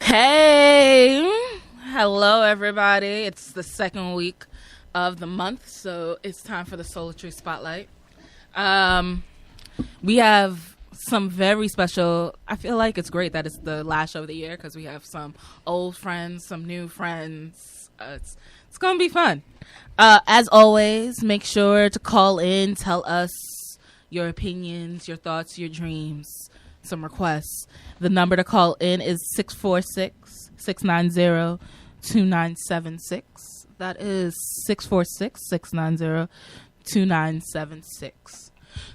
Hey, hello everybody. It's the second week of the month, so it's time for the Souletri Spotlight. We have some very special, I feel like it's great that it's the last show of the year because we have some old friends, some new friends. It's going to be fun. As always, make sure to call in, tell us your opinions, your thoughts, your dreams, some requests. The number to call in is 646-690-2976. That is 646-690-2976.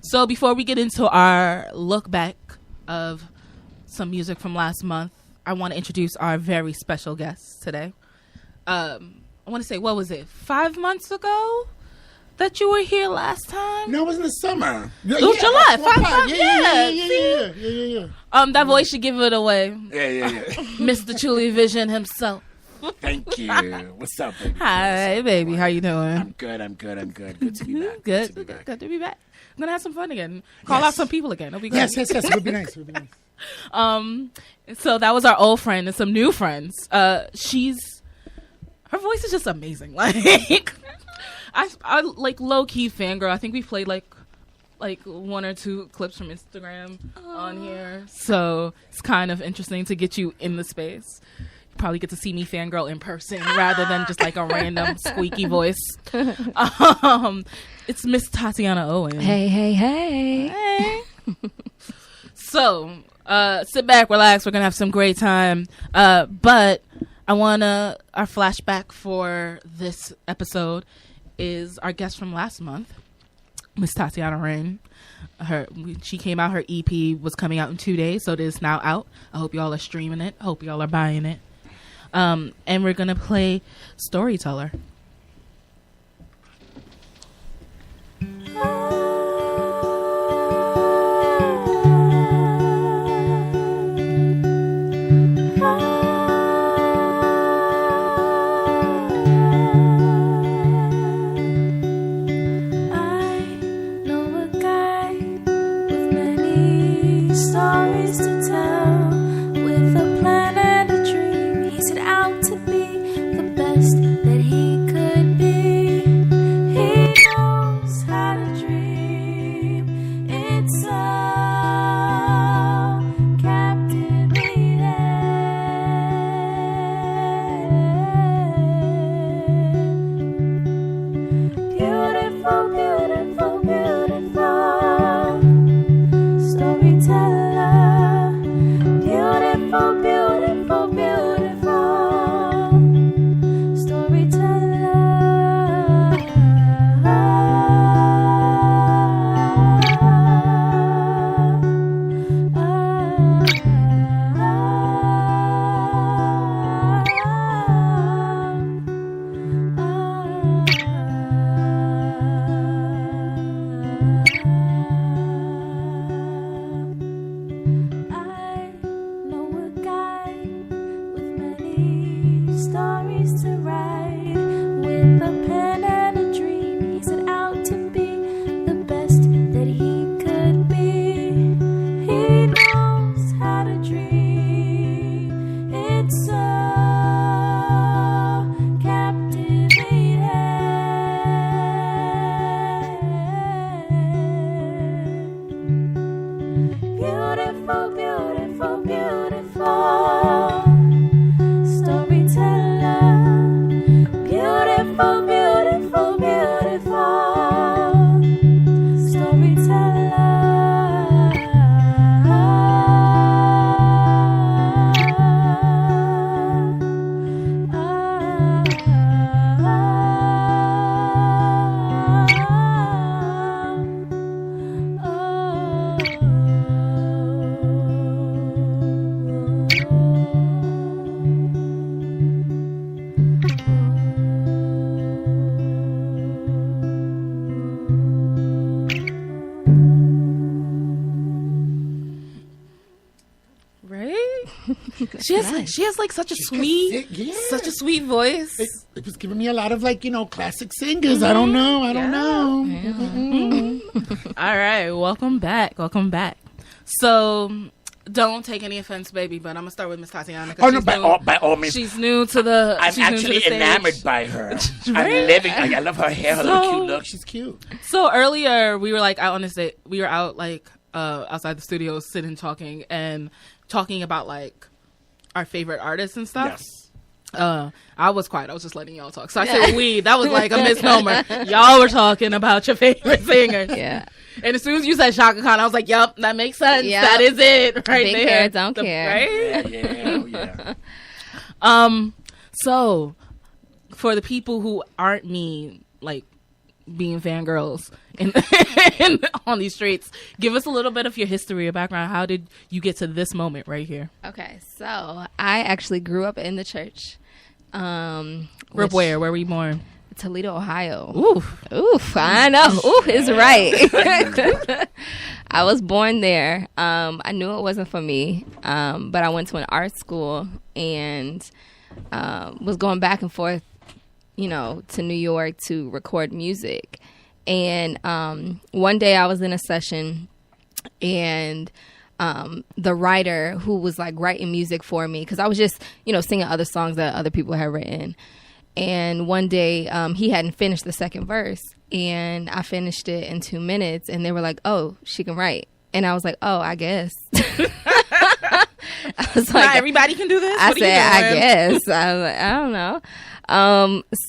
So before we get into our look back of some music from last month, I want to introduce our very special guest today. I want to say, what was it, 5 months ago that you were here last time? No, it was in the summer. It was July. 5 months. Yeah. That voice should give it away. Yeah. Mr. Truly Vision himself. Thank you. What's up, baby? Hi, baby. How you doing? I'm good. Good to be back. Good to be back. I'm gonna have some fun again. Call out some people again. It'll be great. Yes. It would be nice. So that was our old friend and some new friends. Her voice is just amazing. Like, I like low key fangirl. I think we played like one or two clips from Instagram on here, so it's kind of interesting to get you in the space. You probably get to see me fangirl in person rather than just like a random squeaky voice. It's Miss Tatiana Owen. Hey. So sit back, relax. We're gonna have some great time. But our flashback for this episode is our guest from last month, Miss Tatiana Rain. She came out. Her EP was coming out in 2 days, so it is now out. I hope y'all are streaming it. I hope y'all are buying it. And we're gonna play Storyteller. Stories to tell, with a plan and a dream. He set out to be the best that he could be. He knows how to dream. It's so captivating. Beautiful, beautiful, beautiful. Storyteller, beautiful, beautiful, beautiful. Storyteller. Stories to write, with a pen and a dream. He set out to be the best that he could be. He knows how to dream. It's so captivating. Beautiful, beautiful, beautiful. Storyteller, beautiful, beautiful, beautiful. Storyteller. She has like such a sweet voice. It was giving me a lot of classic singers. Mm-hmm. I don't know. Mm-hmm. All right, welcome back. So don't take any offense, baby, but I'm gonna start with Miss Tatiana. Oh no, by all means. She's new to the. I'm actually enamored by her. I'm living. I love her hair, her little cute look. She's cute. So earlier we were like out on the stage. We were out like outside the studio, sitting talking about like our favorite artists and stuff. Yes. I was quiet. I was just letting y'all talk. So I said we. That was like a misnomer. Y'all were talking about your favorite singers. Yeah. And as soon as you said Shaka Khan, I was like, "Yep, that makes sense. Yep. That is it, right Big there." hair, don't care. Right? Yeah. So for the people who aren't me, like being fangirls on these streets, give us a little bit of your history or background. How did you get to this moment right here? Okay, so I actually grew up in the church. Grew up where? Where were you born? Toledo, Ohio. Oof, I know. Oof is right. I was born there. I knew it wasn't for me, but I went to an art school and was going back and forth, to New York to record music. And one day I was in a session, and the writer who was like writing music for me, because I was just, singing other songs that other people had written. And one day he hadn't finished the second verse, and I finished it in 2 minutes, and they were like, "Oh, she can write." And I was like, "Oh, I guess." I was like, not everybody can do this. I said, "I guess." I was like, I don't know.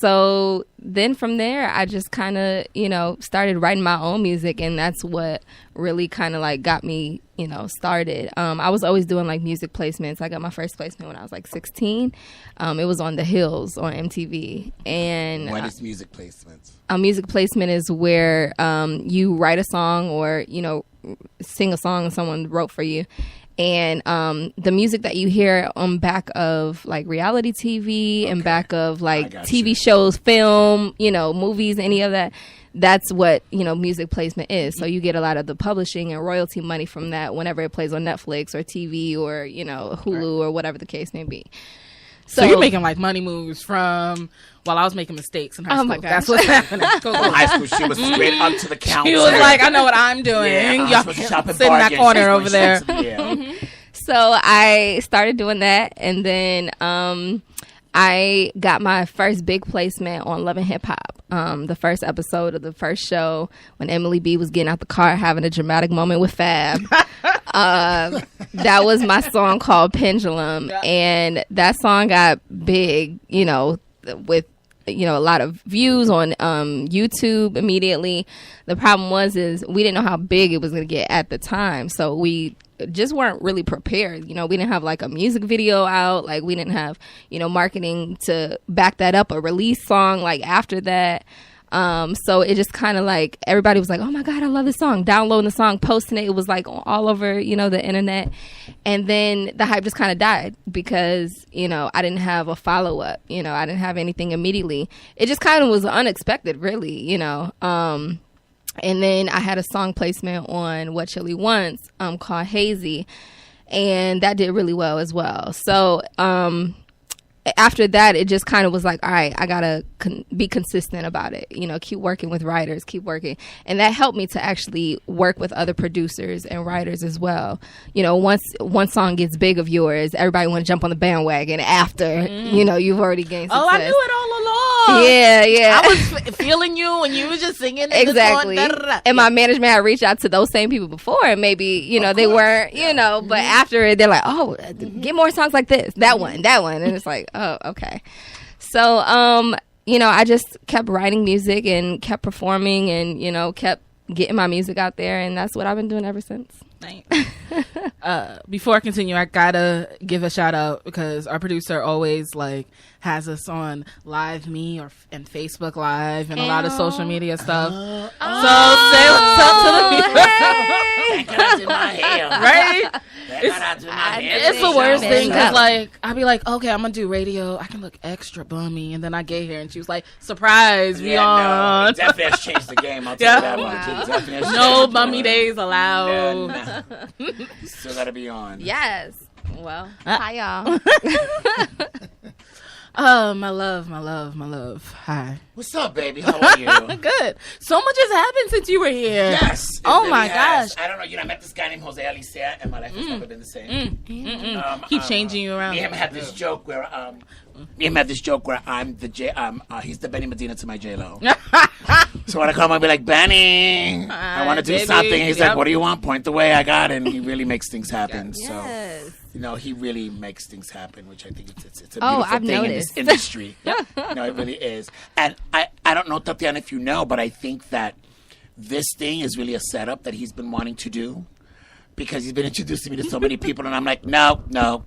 So then from there, I just kind of, started writing my own music, and that's what really kind of like got me, started. I was always doing like music placements. I got my first placement when I was like 16. It was on The Hills on MTV. And What is music placements? A music placement is where you write a song or, sing a song someone wrote for you. And the music that you hear on back of like reality TV and back of like TV shows, film, movies, any of that, that's what, music placement is. So you get a lot of the publishing and royalty money from that whenever it plays on Netflix or TV or, Hulu or whatever the case may be. So you're making like money moves from while I was making mistakes in high school. My gosh. That's what's happening. In high school, she was straight up to the counter. She was like, "I know what I'm doing. Yeah, Y'all supposed to shop at sit in that bargains. corner She's over there." going So I started doing that, and then I got my first big placement on Love and Hip Hop. The first episode of the first show when Emily B was getting out the car having a dramatic moment with Fab. That was my song called Pendulum, and that song got big, with a lot of views on YouTube immediately. The problem is we didn't know how big it was going to get at the time, so we just weren't really prepared. We didn't have like a music video out, like we didn't have marketing to back that up, a release song like after that. So it just kind of like everybody was like, "Oh my God, I love this song," downloading the song, posting it. It was like all over the internet. And then the hype just kind of died because I didn't have a follow-up. I didn't have anything immediately. It just kind of was unexpected, really. And then I had a song placement on What Chili Wants called Hazy, and that did really well as well. So after that, it just kind of was like, all right, I gotta be consistent about it. Keep working with writers, keep working, and that helped me to actually work with other producers and writers as well. Once one song gets big of yours, everybody want to jump on the bandwagon after you've already gained success. Oh, I knew it all along. Yeah. I was feeling you when you was just singing. Exactly. And my management had reached out to those same people before, and maybe they weren't, but after it, they're like, "Oh, get more songs like this, that one," and it's like, oh, okay. So I just kept writing music and kept performing and kept getting my music out there, and that's what I've been doing ever since. Before I continue, I gotta give a shout out because our producer always like has us on Live Me and Facebook Live and a lot of social media stuff. So say what's up to the people. I did my hair. Right? It's the worst thing because up. like I'd be like, okay, I'm gonna do radio. I can look extra bummy, and then I get here and she was like, surprise, we on. No, definitely has changed the game. I'll tell you that one. Definitely has No changed bummy the days allowed. No. Still gotta be on. Yes. Well, hi y'all. My love. Hi. What's up, baby? How are you? Good. So much has happened since you were here. Yes. Oh really my has. gosh. I don't know. I met this guy named Jose Alicea, and my life has never been the same. Keep changing you around. Me and him had this joke where I'm the he's the Benny Medina to my J-Lo. So when I come, I'll be like, Benny, I want to do something. He's like, what do you want? Point the way, I got it. And he really makes things happen. Yes. So, he really makes things happen, which I think it's a beautiful I've thing noticed. in this industry. It really is. And I don't know, Tatiana, if you know, but I think that this thing is really a setup that he's been wanting to do. Because he's been introducing me to so many people, and I'm like, no, I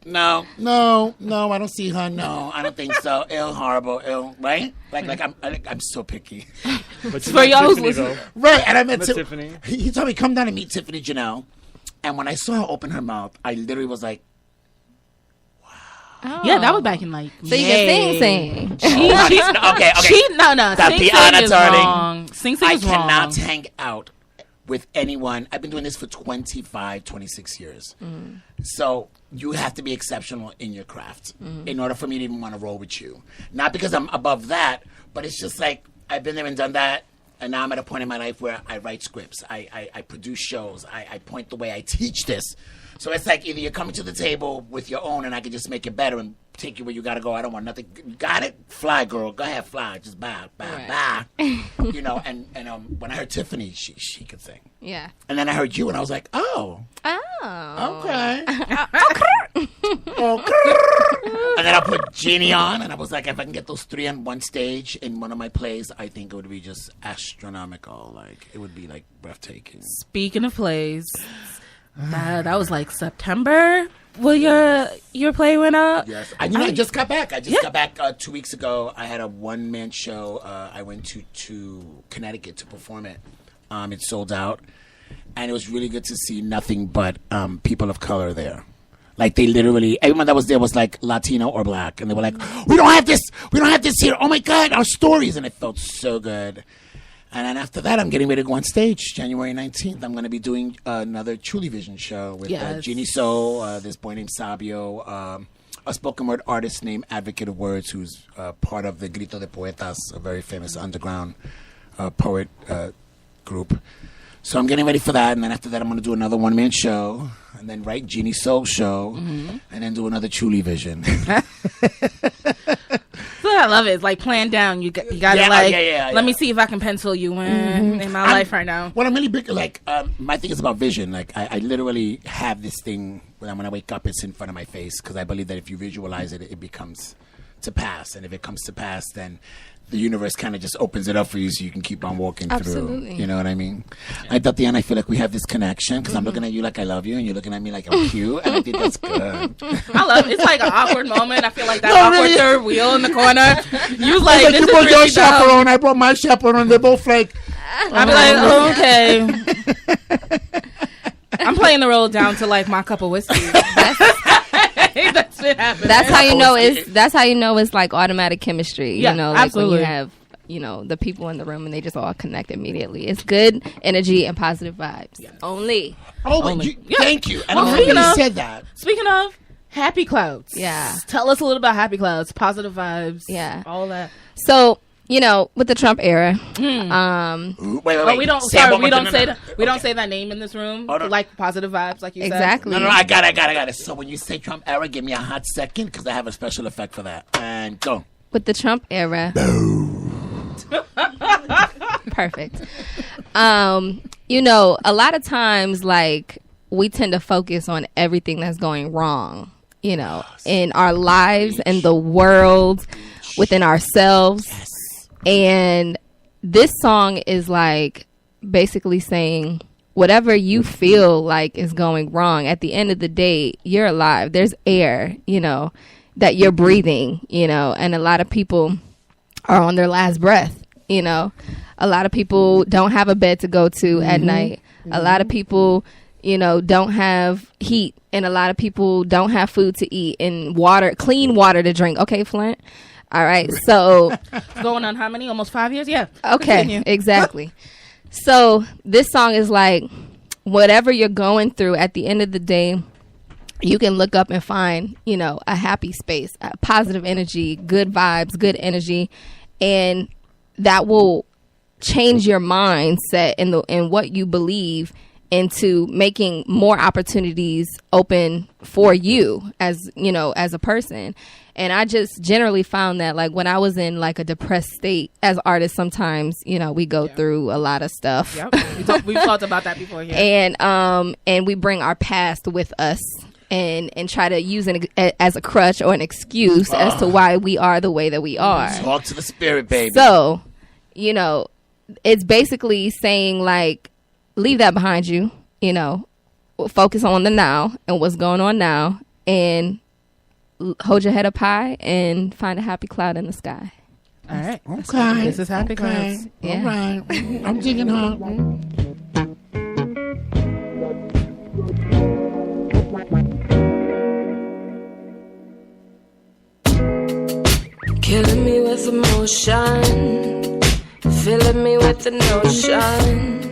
don't see her. No, I don't think so. Ill, horrible, ill, right? Like I'm so picky. But For y'all who's Tiffany, listening. though. Right, and I met Tiffany. He told me, come down and meet Tiffany Janelle. And when I saw her open her mouth, I literally was like, Oh. Yeah, that was back in like. So you can sing. okay. No. Tatiana, Sing is darling, wrong. Sing I is wrong. cannot hang out with anyone. I've been doing this for 26 years. So you have to be exceptional in your craft in order for me to even want to roll with you. Not because I'm above that, but it's just like I've been there and done that. And now I'm at a point in my life where I write scripts. I produce shows. I point the way. I teach this. So it's like either you're coming to the table with your own and I can just make it better and take you where you got to go. I don't want nothing. You got it? Fly, girl. Go ahead, fly. Just bye. And when I heard Tiffany, she could sing. Yeah. And then I heard you and I was like, oh. Oh. Okay. And then I put Jeannie on and I was like, if I can get those three on one stage in one of my plays, I think it would be just astronomical. Like, it would be like breathtaking. Speaking of plays, that was like September. Well, your play went up. Yes, I just got back. I just got back 2 weeks ago. I had a one-man show. I went to Connecticut to perform it. It sold out, and it was really good to see nothing but people of color there. Like, they literally, everyone that was there was like Latino or black, and they were like, "We don't have this here. Oh my God, our stories!" And it felt so good. And then after that, I'm getting ready to go on stage. January 19th, I'm going to be doing another Truly Vision show with Jeannie So, this boy named Sabio, a spoken word artist named Advocate of Words, who's part of the Grito de Poetas, a very famous underground poet group. So I'm getting ready for that. And then after that, I'm going to do another one-man show. And then write Jeannie Soul show. And then do another Truly Vision. I love it. It's like planned down. You got to let me see if I can pencil you in my life right now. Well, I'm really big. Like, my thing is about vision. Like, I literally have this thing when I wake up, it's in front of my face because I believe that if you visualize it, it becomes to pass. And if it comes to pass, then the universe kind of just opens it up for you so you can keep on walking Absolutely. through. You know what I mean? At the end, I feel like we have this connection because I'm looking at you like I love you and you're looking at me like I'm cute. And I think that's good. I love it. It's like an awkward moment. I feel like that awkward third wheel in the corner. You like, like this you is brought really your chaperone, I brought my chaperone. They're both like, I'd be like, okay. I'm playing the role down to like my cup of whiskey. That's what happened. That's how you know it's like automatic chemistry. Yeah, you know, like absolutely. when you have, the people in the room and they just all connect immediately. It's good energy and positive vibes. Yeah. Only. Thank you. And Well, I'm happy you said that. Speaking of Happy Clouds. Yeah. Tell us a little about Happy Clouds, positive vibes. Yeah. All that. So, with the Trump era, Wait. We don't say that name in this room. Like positive vibes, like you exactly. said. No, I got it. So when you say Trump era, give me a hot second because I have a special effect for that. And go. With the Trump era. Perfect. A lot of times, like, we tend to focus on everything that's going wrong, in our lives and the world, within ourselves. Yes. And this song is like basically saying whatever you feel like is going wrong, at the end of the day, you're alive. There's air, that you're breathing, and a lot of people are on their last breath, A lot of people don't have a bed to go to at night. A lot of people, don't have heat, and a lot of people don't have food to eat and clean water to drink. Okay, Flint? All right, so going on how many? Almost 5 years? Yeah. Okay, continue. Exactly. So this song is like, whatever you're going through, at the end of the day, you can look up and find, you know, a happy space, a positive energy, good vibes, good energy, and that will change your mindset in what you believe into making more opportunities open for you as, you know, as a person. And I just generally found that, like, when I was in like a depressed state, as artists, sometimes, you know, we go through a lot of stuff. Yep. We've talked about that before here. And we bring our past with us and try to use it as a crutch or an excuse as to why we are the way that we are. Talk to the spirit, baby. So, you know, it's basically saying, like, leave that behind you, you know, focus on the now and what's going on now, and hold your head up high and find a happy cloud in the sky. All right. Okay. This is happy clouds. Yeah. All right. I'm digging her. Killing me with emotion, filling me with the notion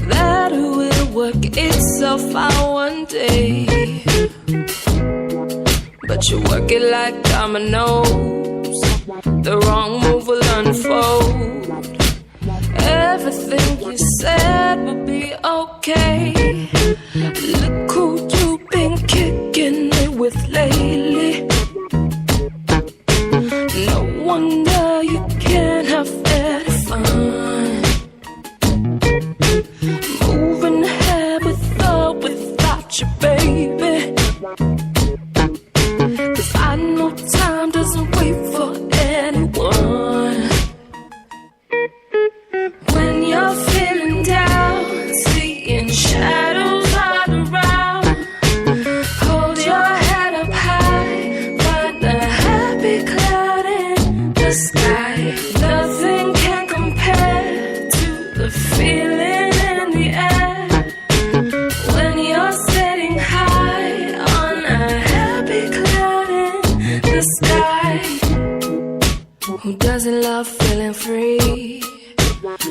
that it will work itself out one day. But you work it like dominoes, the wrong move will unfold. Everything you said will be okay. Look who you've been kicking it with lately. No wonder you can't have any fun. Moving ahead with or without you, baby. 'Cause I know time doesn't wait for anyone. When you're feeling down, seeing shadows all around, hold your head up high, find a happy cloud in the sky. Nothing can compare to the feeling in the air when you're sitting high on a happy cloud in the sky. Who doesn't love feeling free?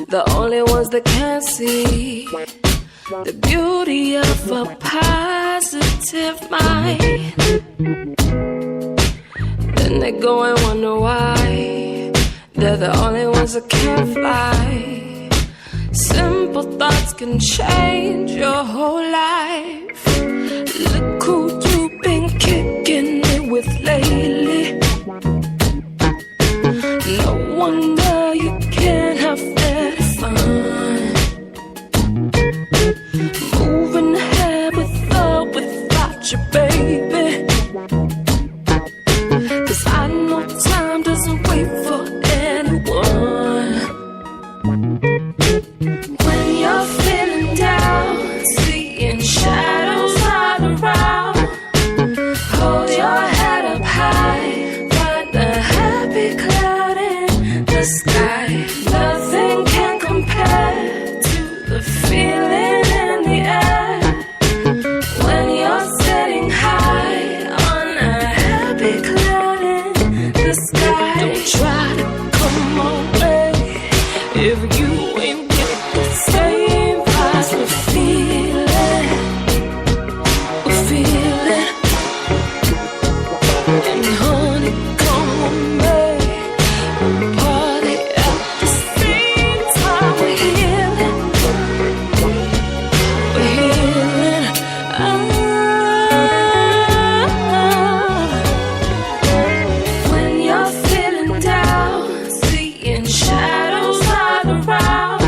The only ones that can see the beauty of a positive mind. Then they go and wonder why they're the only ones that can fly. Simple thoughts can change your whole life. Look who you've been kicking it with lately. No wonder you can't have any fun. Moving ahead with or without you, baby. 'Cause I know time doesn't wait for anyone. When you're feeling down, seeing shadows all around, hold your head up high, find a happy cloud in the sky. Nothing can compare to the feeling in the air when you're sitting high on a happy cloud in the sky. Don't try to come away if you ain't get the same vibes we're feeling. We're feeling. And honey, come on, babe. Party at the same time. We're healing. We're healing. When you're feeling down, seeing shadows all around,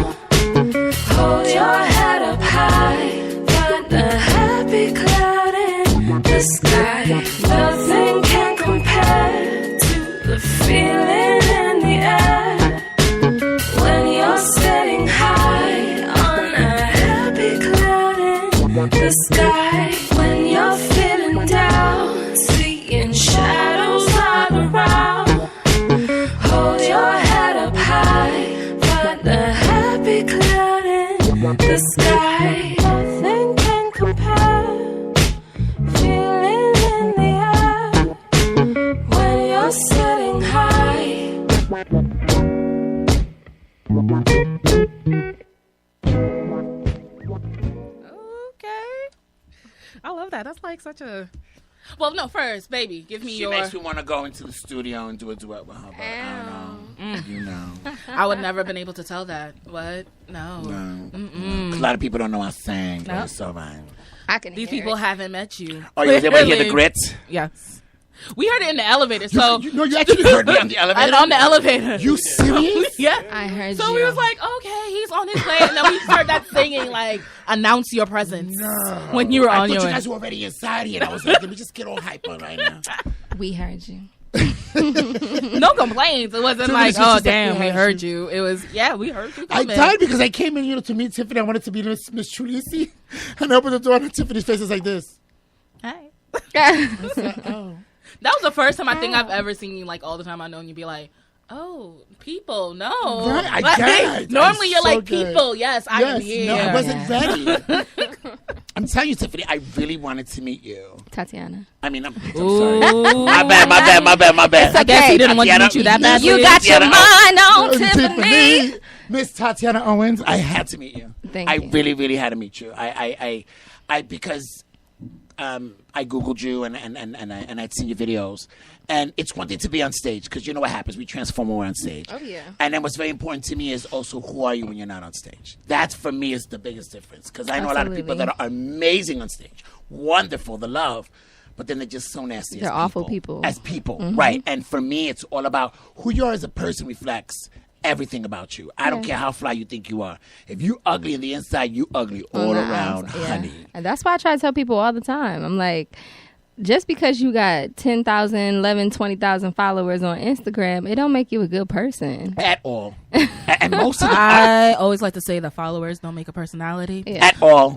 hold your head up high, find a happy cloud in the sky. Nothing can compare to the feeling in the air when you're sitting high on a happy cloud in the sky. When you're feeling down, seeing shadows all around, hold your head up high, find a happy cloud in the sky. Nothing can compare. Feeling in the air when you're sitting high. Okay. I love that that? That's like such a. Well, no. First, baby, give me She your. makes me want to go into the studio and do a duet with her. But I don't know. You know. I would never been able to tell that. What? No. No. A lot of people don't know I sang. But Nope. it's so fine. I can. These hear people it. haven't met you. Oh, you was able to hear the Clearly. grits? Yes. We heard it in the elevator. So You actually heard me on the elevator? on the elevator. You serious? Yeah. I heard So you. we was like, okay, he's on his way, and then we heard that singing, like, announce your presence when you were I on thought your you way. guys were already inside here, and I was like, let me just get all hyper right now. we heard you. No complaints. It wasn't So like, it's just oh like, damn, yeah, we heard you. It was, yeah, we heard you. I Coming. died because I came in, to meet Tiffany. I wanted to be Miss Trulisi, and I opened the door, and Tiffany's face is like this. Hi. Oh. That was the first time I think I've ever seen you like all the time I know you be like, oh, people, no. Right, I Like, died. normally you're I'm so like, good. people, yes, I am Yes, here. no, I wasn't ready. I'm telling you, Tiffany, I really wanted to meet you. Tatiana. I mean, I'm Ooh. sorry. My bad. I guess he didn't want to meet you that badly. You got your mind on Tiffany. Tiffany. Miss Tatiana Owens, I had to meet you. Thank I you. really, really had to meet you. I because I Googled you and I'd seen your videos. And it's one thing to be on stage because you know what happens. We transform when we're on stage. Oh, yeah. And then what's very important to me is also who are you when you're not on stage. That for me is the biggest difference because I know a lot of people that are amazing on stage, wonderful, the love, but then they're just so nasty. They're as awful people. As people, right? And for me, it's all about who you are as a person reflects everything about you. I don't care how fly you think you are. If you ugly in the inside, you ugly all around, honey. And that's why I try to tell people all the time. I'm like, just because you got 10,000, 11, 20,000 followers on Instagram, it don't make you a good person. At all. And most of the I always like to say that followers don't make a personality. Yeah. at all.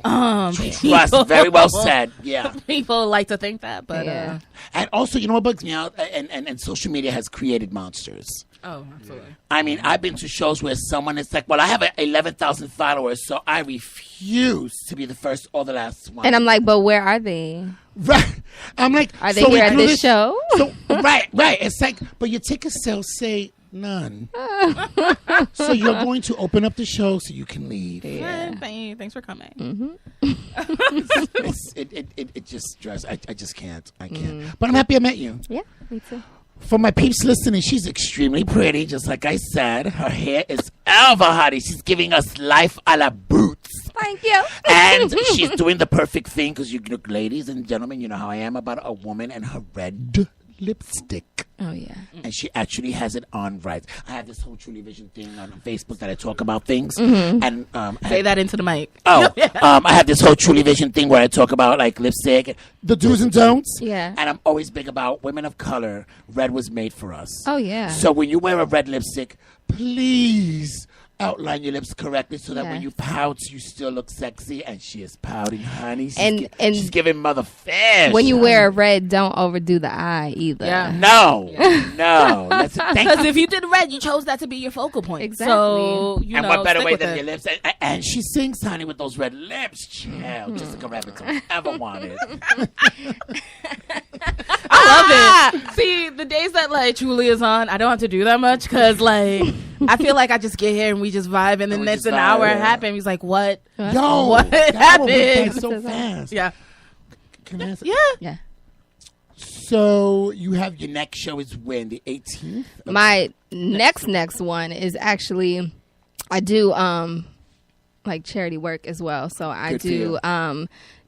People- Very well said. Yeah. People like to think that, but Yeah. And also, you know what bugs me out? And social media has created monsters. oh, absolutely. I mean, I've been to shows where someone is like, well, I have 11,000 followers, so I refuse to be the first or the last one. And I'm like, but where are they? Right. I'm like, Are they so we here at do this show? So, right. It's like, but your ticket sales say none. So you're going to open up the show so you can leave. Yeah. Thanks for coming. It just drives. I just can't. I can't. But I'm happy I met you. Yeah, me too. For my peeps listening, she's extremely pretty, just like I said. Her hair is Elva Hottie. She's giving us life a la Boots. Thank you. And she's doing the perfect thing because you look, ladies and gentlemen, you know how I am about a woman and her red lipstick. Oh, yeah. And she actually has it on right. I have this whole Truly Vision thing on Facebook that I talk about things. And Say that into the mic. I have this whole Truly Vision thing where I talk about like lipstick, the do's and don'ts. Yeah. And I'm always big about women of color. Red was made for us. Oh, yeah. So when you wear a red lipstick, please outline your lips correctly so that when Yes. you pout, you still look sexy. And she is pouting, honey. She's And- and she's giving mother fish. When you wear a red, don't overdo the eye either. Yeah. No. Thank Because you. if you did red, you chose that to be your focal point. Exactly. So, you And know, what better stick way with than it. your lips? And she sings, honey, with those red lips. Child, just like a rabbit I ever wanted. I love it. See, the days that like Truly is on, I don't have to do that much because like I feel like I just get here and we just vibe, and then we next just an vibe, hour yeah. happened. He's like, "What? Yo, What that hour went by happened?" so fast. Yeah, Can I ask- yeah. Yeah. So you have your next show is when? The 18th? My next one is actually, I do like charity work as well. So I Good for you. do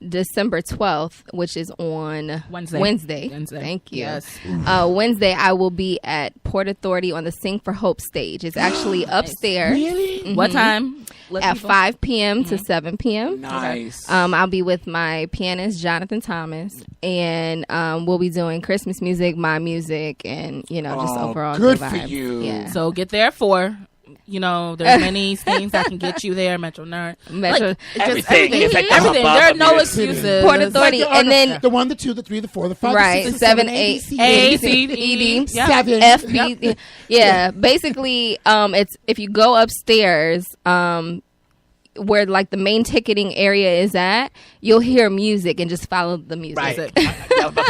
December 12th, which is on Wednesday. Thank you. Yes. Wednesday, I will be at Port Authority on the Sing for Hope stage. It's actually upstairs Really? What time? Let at people- 5 p.m. to 7 p.m. Nice. I'll be with my pianist Jonathan Thomas, and we'll be doing Christmas music, my music, and just Oh, overall good good for vibe. you. Yeah. So get there for. There's many things that can get you there. Metro Nerd, Metro- Like, it's just Everything. It's like the everything. hub There are of no New York City. excuses. Port It's Authority, like- and then the 1, the 2, the 3, the 4, the 5, right, the 6, the 7, 7, 8, A, C, C, D, D, yeah. Seven. F, B. Yeah, basically, it's if you go upstairs, where like the main ticketing area is at, you'll hear music and just follow the music. Right.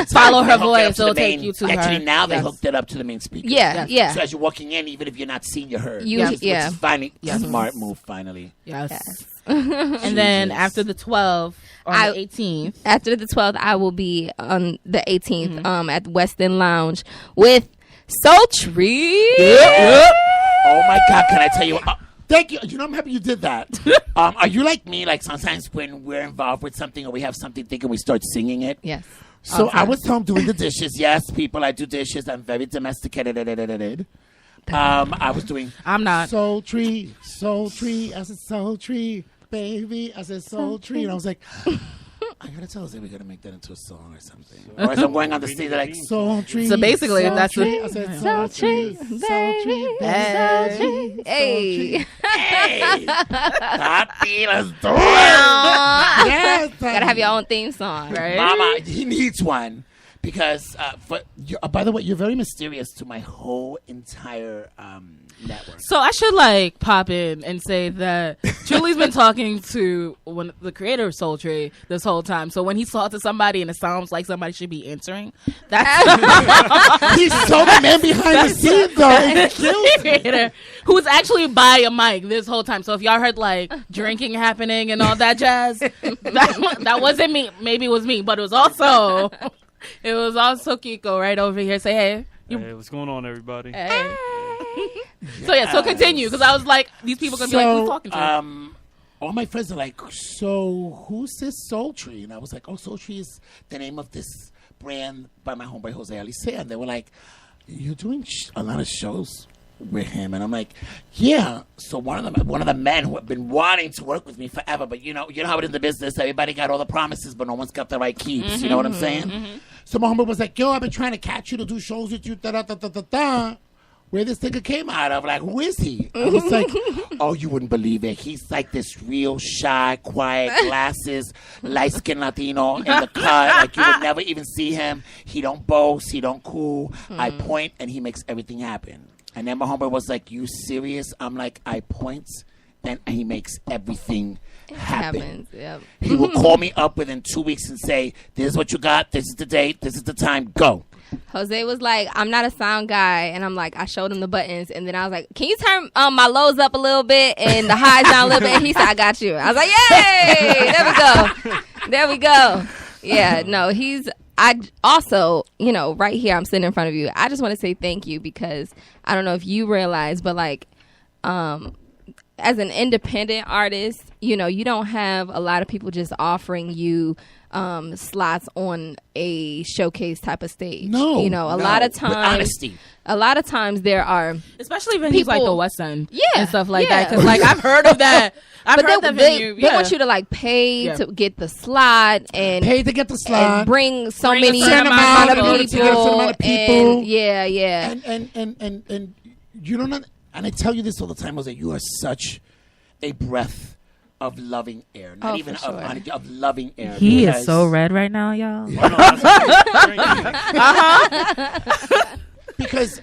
Follow her They hooked it up voice, to it'll the take main- you to Actually, her. now they Yes. hooked it up to the main speaker. Yeah, yeah. So as you're walking in, even if you're not seen, you're heard. You- Which yeah. is finally a smart move, finally. Yes. Yes. And then after the 12th, on the 18th. After the 12th, I will be on the 18th at the West End Lounge with Souletri. Yep. Oh my God! Can I tell you? Thank you. You know, I'm happy you did that. Are you like me? Like sometimes when we're involved with something or we have something thinking, we start singing it. Yes. So I was home doing the dishes. Yes, people, I do dishes. I'm very domesticated. I was doing. I'm not. Souletri. I said Souletri, baby. I said Souletri, and I was like, I gotta tell us that we gotta make that into a song or something. Or as I'm going on the stage, they're like Souletri. So basically, that's the. I said Souletri, baby. Hey. Happy, let's do it. Yes, Gotta have your own theme song, right? Mama, he needs one. Because, by the way, you're very mysterious to my whole entire network. So I should pop in and say that Julie's been talking to the creator of Souletri this whole time. So when he talks to somebody and it sounds like somebody should be answering, that's he's so the man behind the scenes, though. Who's actually by a mic this whole time. So if y'all heard drinking happening and all that jazz, that wasn't me. Maybe it was me, but it was also. It was also Kiko right over here. Say hey. Hey, what's going on, everybody? Hey. So continue, because I was like, these people gonna be like, who's talking to you? All my friends are like, so who's this Souletri? And I was like, oh, Souletri is the name of this brand by my homeboy Jose Alicia. And they were like, you're doing a lot of shows with him. And I'm like, yeah. So one of the men who have been wanting to work with me forever, but you know how it is in the business. Everybody got all the promises, but no one's got the right keeps. You know what I'm saying? So my homeboy was like, yo, I've been trying to catch you to do shows with you. Where this nigga came out of, like, who is he? I was like, oh, you wouldn't believe it. He's like this real shy, quiet, glasses, light-skinned Latino in the cut. Like, you would never even see him. He don't boast. He don't cool. I point, and he makes everything happen. And then my homeboy was like, you serious? I'm like, I point, and he makes everything happen. Yep. He will call me up within 2 weeks and say, this is what you got. This is the date. This is the time. Go. Jose was like, I'm not a sound guy. And I'm like, I showed him the buttons. And then I was like, can you turn my lows up a little bit and the highs down a little bit? And he said, I got you. I was like, yay! There we go. There we go. Yeah, no, I also, right here, I'm sitting in front of you. I just want to say thank you because I don't know if you realize, but as an independent artist, you don't have a lot of people just offering you slots on a showcase type of stage. No, a lot of times, with honesty. A lot of times there are, especially venues like the West End, and stuff like that. Because I've heard of that. I've heard that venue. They want you to pay to get the slot and pay to get the slot, and bring so many amount of people, and yeah. And you don't know. And I tell you this all the time, Jose. You are such a breath of loving air, not even of loving air. He is so red right now, y'all. Because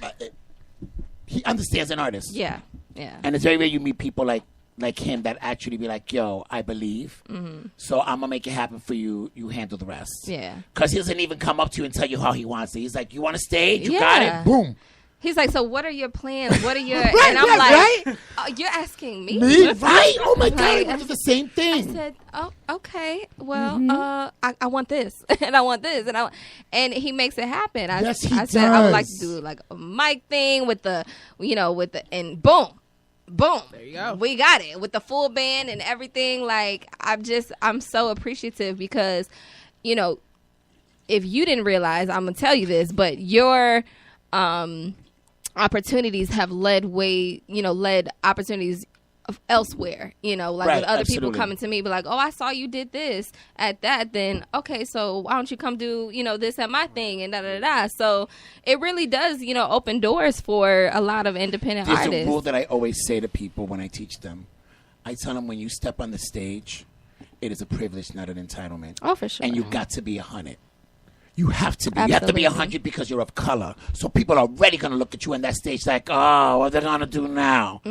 he understands an artist. Yeah. And it's very rare you meet people like him that actually be like, yo, I believe, so I'm gonna make it happen for you. You handle the rest. Yeah. Because he doesn't even come up to you and tell you how he wants it. He's like, you want to stage? You got it. Boom. He's like, so what are your plans? What are your... right, and I'm like, right? Oh, you're asking me? Me? Right? Oh, my God. It was the same thing. I said, oh, okay. Well, I want this. And I want this. And he makes it happen. I said, I would like to do a mic thing with the, and boom. There you go. We got it. With the full band and everything. I'm so appreciative because, if you didn't realize, I'm going to tell you this, but your... opportunities have led opportunities elsewhere, with other people coming to me, be like, oh, I saw you did this at that, then okay, so why don't you come do, this at my thing and da. So it really does, open doors for a lot of independent artists. There's a rule that I always say to people when I teach them. I tell them when you step on the stage, it is a privilege, not an entitlement. Oh, for sure. And you've got to be 100. You have to be. Absolutely. You have to be 100 because you're of color. So people are already going to look at you on that stage like, oh, what are they going to do now? Are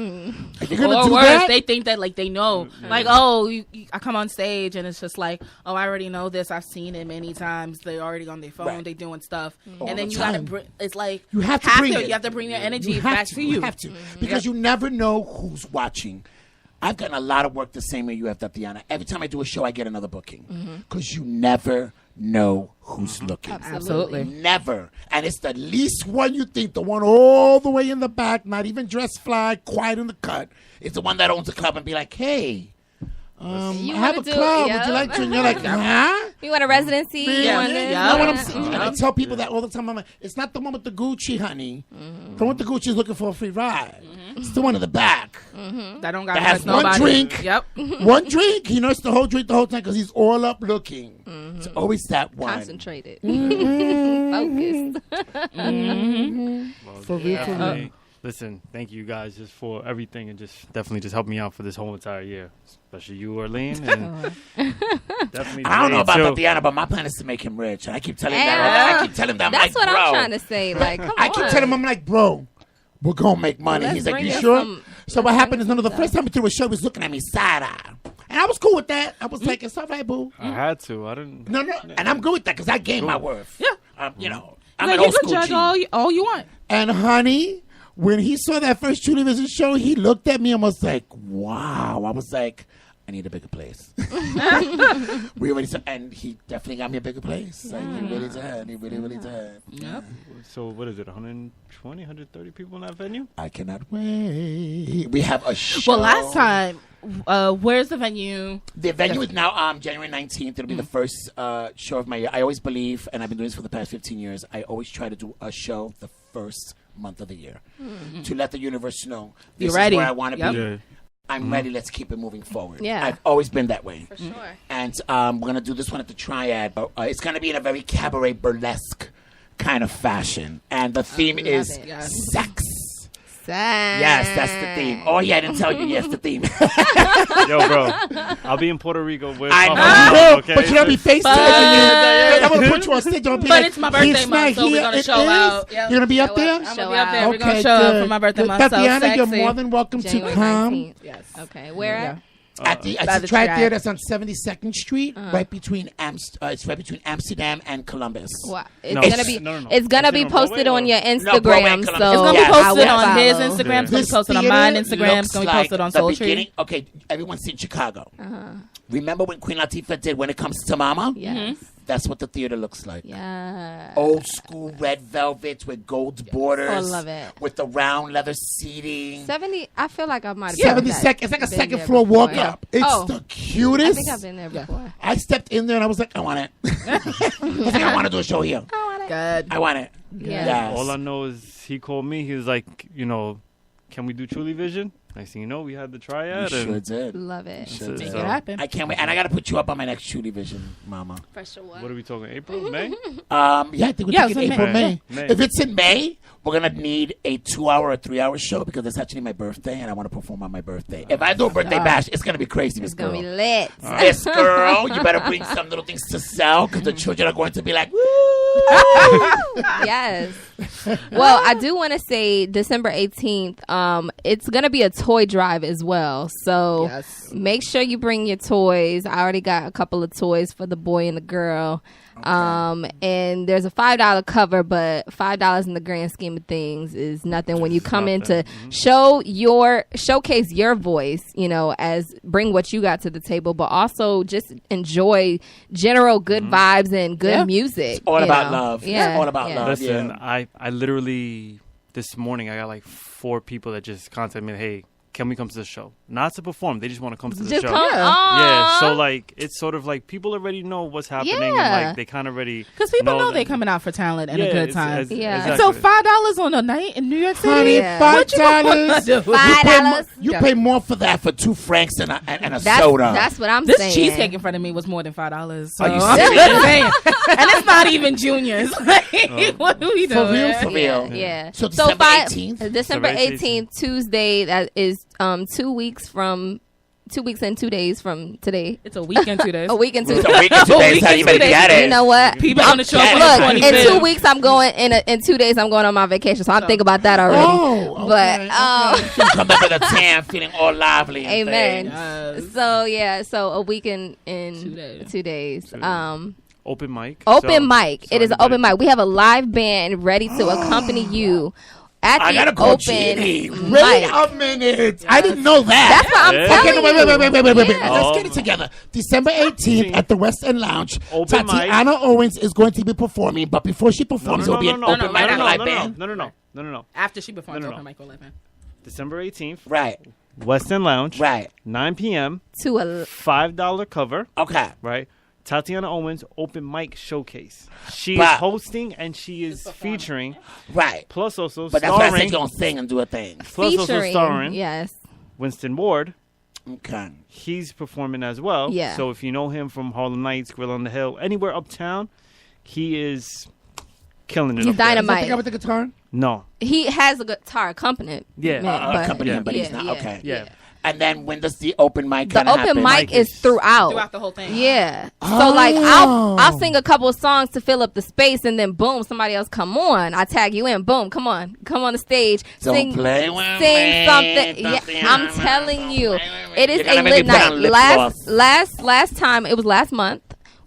they going to do worse, that? they think that they know. Like, oh, I come on stage and it's just like, oh, I already know this. I've seen it many times. They're already on their phone. They doing stuff. And then you got to it's like, you have to bring it. You have to bring your energy back to you. You have to. Because you never know who's watching. I've gotten a lot of work the same way you have, Tatiana. Every time I do a show, I get another booking because you never know who's looking. Absolutely. Never. And it's the least one you think, the one all the way in the back, not even dressed fly, quiet in the cut. It's the one that owns the club and be like, hey, I have a club. Would you like to? And you're like, huh? You want a residency? You want this? You know what I'm saying? I tell people that all the time. I'm like, it's not the one with the Gucci, honey. The one with the Gucci is looking for a free ride. It's the one in the back. That don't got That has nobody. one drink. Yep. One drink. He knows the whole drink the whole time because he's all up looking. It's always that one. Concentrated. Focused. Well, For real, for definitely. real. Listen, thank you guys just for everything and just definitely just help me out for this whole entire year, especially you, Arlene. And definitely. I don't know Jay, about too. Tatiana, but my plan is to make him rich. And I keep telling him that. I keep telling him that. I'm That's like, what bro. I'm trying to say. Like, come I on. keep telling him, I'm like, bro, we're going to make money. Let's He's like, bring you us sure? some- So what happened is, the first time we threw a show, he was looking at me side-eye. And I was cool with that. I was like, it's all right, boo. I had to. I didn't. No, and I'm good with that because I gained my worth. Yeah. You know, I'm Like, an you old can school judge G. all you want. And honey, when he saw that first Truly Vision show, he looked at me and was like, wow. I was like, I need a bigger place. We already said, and he definitely got me a bigger place. Like, he really did. He really, really did. Yep. So what is it? 120, 130 people in that venue? I cannot wait. We have a show. Well, last time, where's the venue? The venue is now January 19th. It'll be the first show of my year. I always believe, and I've been doing this for the past 15 years, I always try to do a show the first month of the year to let the universe know this You're ready. is where I want to Yep. be. Yeah. I'm ready. Let's keep it moving forward. Yeah. I've always been that way. For sure. And we're going to do this one at the Triad. It's going to be in a very cabaret burlesque kind of fashion. And the theme is it. Yes. sex. Sad. Yes, that's the theme. Oh, yeah, I didn't tell you. Yes, the theme. Yo, bro, I'll be in Puerto Rico with I my know. phone, okay? But you're going to be FaceTiming you. I'm going to put you on stage. I'm gonna be But like, it's my birthday "It's month, not so we're here, gonna it show is." out. Yep. You're going to be up there? I'm Show gonna be up out. there. We're gonna Okay, show up good. for my birthday Good. month. So Tatiana, you're sexy. more than welcome January to come. 19th. Yes. Okay. Where Yeah. at? At the By the Triad Triad. Theater, that's on 72nd Street, right between it's right between Amsterdam and Columbus. What? It's No, gonna be. no. It's gonna Is it be on posted Broadway on your Broadway Instagram. and So Columbus. It's gonna Yes. be posted I will on his follow. Instagram. It's gonna be This posted on theater mine Instagram. It's gonna be looks posted on like the Souletri. beginning. Okay, everyone's seen Chicago. Remember when Queen Latifah did When It Comes to Mama? Yes. That's what the theater looks like. Yeah. Old school red velvet with gold borders. Oh, I love it. With the round leather seating. 70. I feel like I might have. 72nd. It's like a Been second there floor before. walk Yeah. up. It's Oh. the cutest. I think I've been there before. I stepped in there and I was like, I want it. I was like, I want to do a show here. Good. I want it. Yeah. Yes. All I know is he called me. He was like, can we do Truly Vision? Next thing you know, we had the You Triad. sure and did. Love it. Sure So- did. Make it happen. I can't wait. And I got to put you up on my next Truly Vision, Mama. For sure. what are we talking? April, May? Yeah, I think we're Yeah, thinking it's in April, May. May. May. If it's in May, we're going to need a 2-hour or 3-hour show because it's actually my birthday and I want to perform on my birthday. If I do a birthday bash, it's going to be crazy, Miss It's gonna Girl. be lit. This girl, you better bring some little things to sell because the children are going to be like, woo! Yes. Well, I do want to say December 18th. It's gonna be a toy drive as well. So Yes. make sure you bring your toys. I already got a couple of toys for the boy and the girl. And there's a $5 cover, but $5 in the grand scheme of things is nothing when you come in to showcase your voice, as bring what you got to the table, but also just enjoy general good vibes and good music. All you about know? love. Yeah. It's all about love. Listen, Yeah. I literally, this morning, I got like 4 people that just contacted me, hey, can we come to the show? Not to perform. They just want to come to the Just show. come. Yeah, so Aw. like it's sort of like people already know what's happening, and Yeah. like they kind of already Because people know that- they're coming out for talent and a Yeah, good it's- time. Yeah. And so exactly. $5 on a night in New York City. Honey, Yeah. $5. do? $5. You Yeah. pay more for that for 2 francs and a That's soda. that's what I'm This saying. cheesecake in front of me was more than $5. So Are you I'm serious? just saying. And it's not even juniors. Like, what are we doing? For real, for real. Yeah. So December 18th? December December 18th, Tuesday. That is 2 weeks from 2 weeks and 2 days from today. It's a weekend 2 days. A week and 2 It's days. a week and 2 days. So you better get it. You know what? People on the show on the Look, 25th. in 2 weeks I'm going. In 2 days I'm going on my vacation. So I'm thinking about that already. Oh, okay, But okay. You come back with a tan, feeling all lively. And Amen. things. Yes. so yeah. So a week in 2 days. 2 days. open mic. Open So- mic. so It is an anybody- open mic. We have a live band ready to accompany you at I the gotta call open Jeannie. mic. Wait a minute. I didn't know that. That's what I'm Yeah. telling Okay, no, wait. Yeah. Let's get it together. December 18th at the West End Lounge. Open mic. Tatiana Owens is going to be performing, but before she performs, it'll be an open mic at Live Band. No. After she performs No. open mic or live band. December 18th, Right, West End Lounge, right. 9 p.m., To a $5 cover, Okay. right? Tatiana Owens open mic showcase. She is Wow. hosting and she is featuring, Right. plus also But that's why I said starring, you're going to sing and do a thing. plus also featuring. starring Yes. Winston Ward. Okay. He's performing as well. Yeah. So if you know him from Harlem Nights, Grill on the Hill, anywhere uptown, he is killing it. He's up there. dynamite. Does that with the guitar? No. He has a guitar accompaniment. Yeah. Accompaniment, but he's not. yeah, Okay. Yeah. And then when does the open mic The kind of open happen? mic is throughout. Throughout the whole thing. Yeah. So like I'll sing a couple of songs to fill up the space, and then boom, somebody else come on. I tag you in. Boom, come on the stage. Don't sing play with sing me. something. Don't Yeah, I'm play telling with you, me. it is You're gonna a make me lit put on night. lip Last time, it was last month.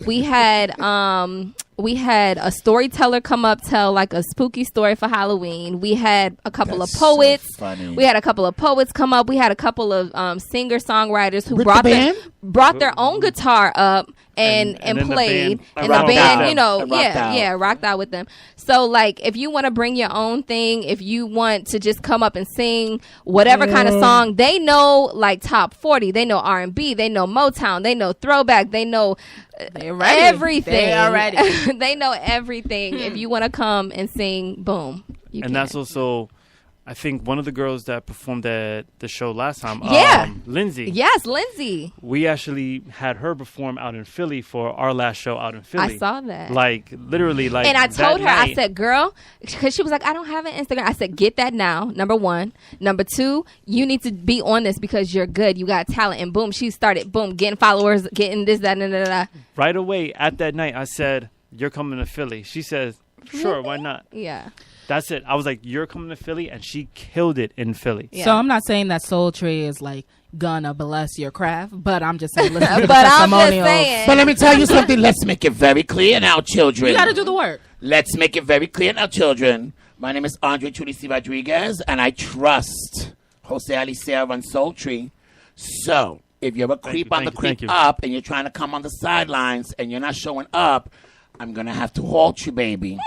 We had a storyteller come up, tell like a spooky story for Halloween. We had a couple That's of poets. so funny. We had a couple of poets come up. We had a couple of singer songwriters who With brought the band? brought their own guitar up and And then the played. band And the rocked band, out. you know, And rocked out. rocked out with them. So like if you want to bring your own thing, if you want to just come up and sing whatever kind of song, they know like top 40, they know R&B, they know Motown, they know throwback, they know They're ready. everything. They are ready. They know everything. If you want to come and sing, boom. You And can. that's also, I think, one of the girls that performed at the show last time. Yeah. Lindsay. Yes, Lindsay. We actually had her perform out in Philly for our last show out in Philly. I saw that. Like, literally, like. And I that told her, I night- said, girl, because she was like, I don't have an Instagram. I said, get that now, number one. Number two, you need to be on this because you're good. You got talent. And boom, she started, boom, getting followers, getting this, that, and that. Right away at that night, I said, you're coming to Philly. She says, sure, why not? Yeah. That's it. I was like, you're coming to Philly, and she killed it in Philly. Yeah. So I'm not saying that Souletri is like gonna bless your craft, but I'm just saying listen to the But I'm just testimonials. saying. But let me tell you something. Let's make it very clear now, children. You got to do the work. Let's make it very clear now, children. My name is Andre Tulisi Rodriguez, and I trust Jose Alicia on Souletri. So, if you're a creep on the thank creep you. up and you're trying to come on the sidelines and you're not showing up, I'm going to have to halt you, baby.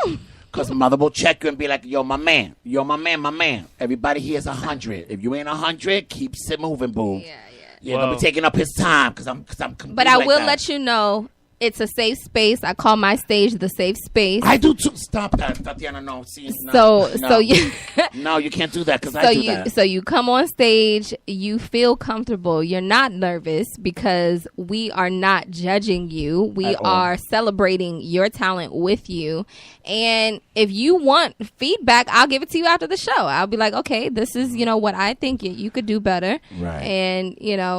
Because mother will check you and be like, yo, my man. Yo, my man. Everybody here is 100. If you ain't 100, keep it moving, boo. Yeah. You're going to be taking up his time because I'm But I will let you know, it's a safe space. I call my stage the safe space. I do too. Stop that, Tatiana. No, see, no, So no. you No, you can't do that because so I do you that. so you come on stage, you feel comfortable, you're not nervous because we are not judging you. We At all. are celebrating your talent with you. And if you want feedback, I'll give it to you after the show. I'll be like, okay, this is, what I think you could do better. Right. And,